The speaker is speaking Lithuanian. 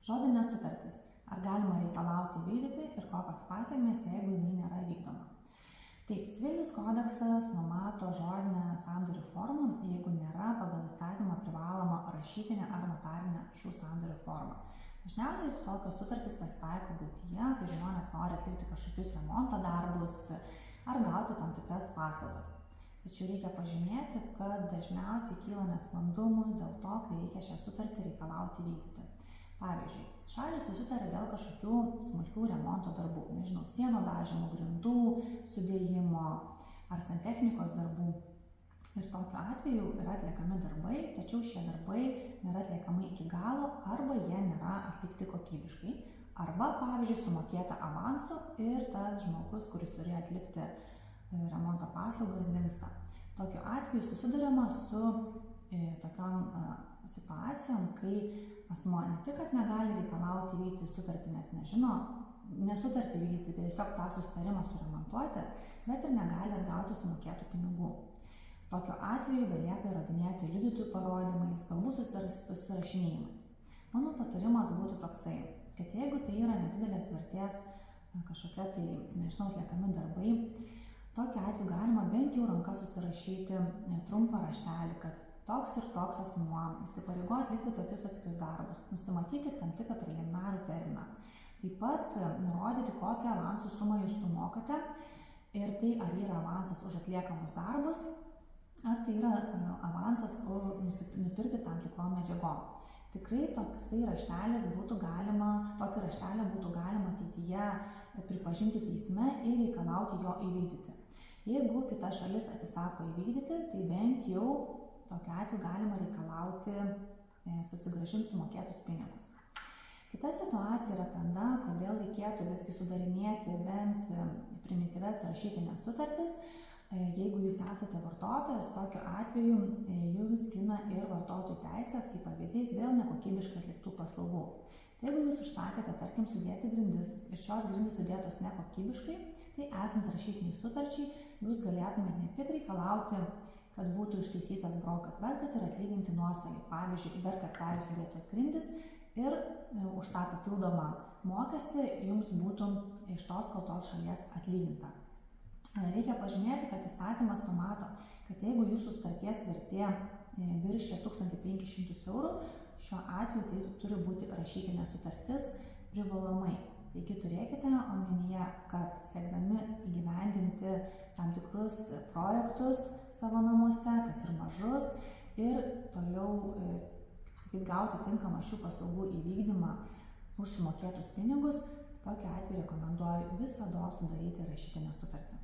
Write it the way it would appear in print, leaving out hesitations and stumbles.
Žodinės sutartys. Ar galima reikalauti vykdyti ir kokios pasekmės, jeigu jinai nėra vykdoma. Taip, Civilinis kodeksas numato žodinę sandorių formą, jeigu nėra pagal įstatymą privaloma rašytinė ar notarinė šių sandorių forma. Dažniausiai tokios sutartys pasitaiko buityje, kai žmonės nori atlikti kažkokius remonto darbus ar gauti tam tikras paslaugas. Tačiau reikia pažymėti, kad dažniausiai kyla nesklandumų dėl to, kai reikia šią sutartį reikalauti vykdyti. Pavyzdžiui, šalys susitarė dėl kažkokių smulkių remonto darbų, nežinau, sienų dažymo, grindų sudėjimo ar santechnikos darbų. Ir tokiu atveju yra atliekami darbai, tačiau šie darbai nėra atliekami iki galo arba jie nėra atlikti kokybiškai. Arba, pavyzdžiui, sumokėta avansu ir tas žmogus, kuris turėjo atlikti remonto paslaugas, dingsta. Tokiu atveju susiduriama su tokiom situacijom, kai asmuo ne tik, kad negali reikalauti vykdyti sutartį, nes nežino, nesutartį vykdyti, tiesiog tą susitarimą suremontuoti, bet ir negali atgauti sumokėtų pinigų. Tokiu atveju belieka įrodinėti liudytojų parodymais, kalbų susirašinėjimais. Mano patarimas būtų toksai, kad jeigu tai yra nedidelės vertės kažkokia tai, nežinau, atliekami darbai, tokiu atveju galima bent jau ranka susirašyti trumpą raštelį, kad toks ir toks asmuo įsipareigoja atlikti tokius darbus, nusimatyti tam tikrą preliminarų terminą. Taip pat nurodyti, kokią avansų sumą jūs sumokate ir tai, ar yra avansas už atliekamus darbus, ar tai yra avansas nupirkti tam tikrom medžiagom. Tikrai tokį raštelį būtų galima ateityje pripažinti teisme ir reikalauti jo įvykdyti. Jeigu kita šalis atsisako įvykdyti, tai bent jau tokiu atveju galima reikalauti susigrąžinti sumokėtus pinigus. Kita situacija yra tada, kodėl reikėtų visgi sudarinėti bent primityves rašytinės sutartis. Jeigu jūs esate vartotojas, tokiu atveju jums gina ir vartotojų teisės, kaip pavyzdys, dėl nekokybiškai atliktų paslaugų. Jeigu jūs užsakėte, tarkim, sudėti grindis ir šios grindys sudėtos nekokybiškai, tai esant rašytiniai sutarčiai, jūs galėtumėte ne tik reikalauti, kad būtų ištaisytas brokas, bet kad ir atlyginti nuostolį. Pavyzdžiui, dar kartelį sudėtos grindys ir už tą papildomą mokestį jums būtų iš tos kaltos šalies atlyginta. Reikia pažymėti, kad įstatymas numato, kad jeigu jūsų sutarties vertė viršija 1500 eurų, šiuo atveju tai turi būti rašytinė sutartis privalomai. Taigi turėkite omenyje, kad siekdami įgyvendinti tam tikrus projektus savo namuose, kad ir mažus, ir toliau, gauti tinkamą šių paslaugų įvykdymą už sumokėtus pinigus, tokiu atveju rekomenduoju visada sudaryti rašytinę sutartį.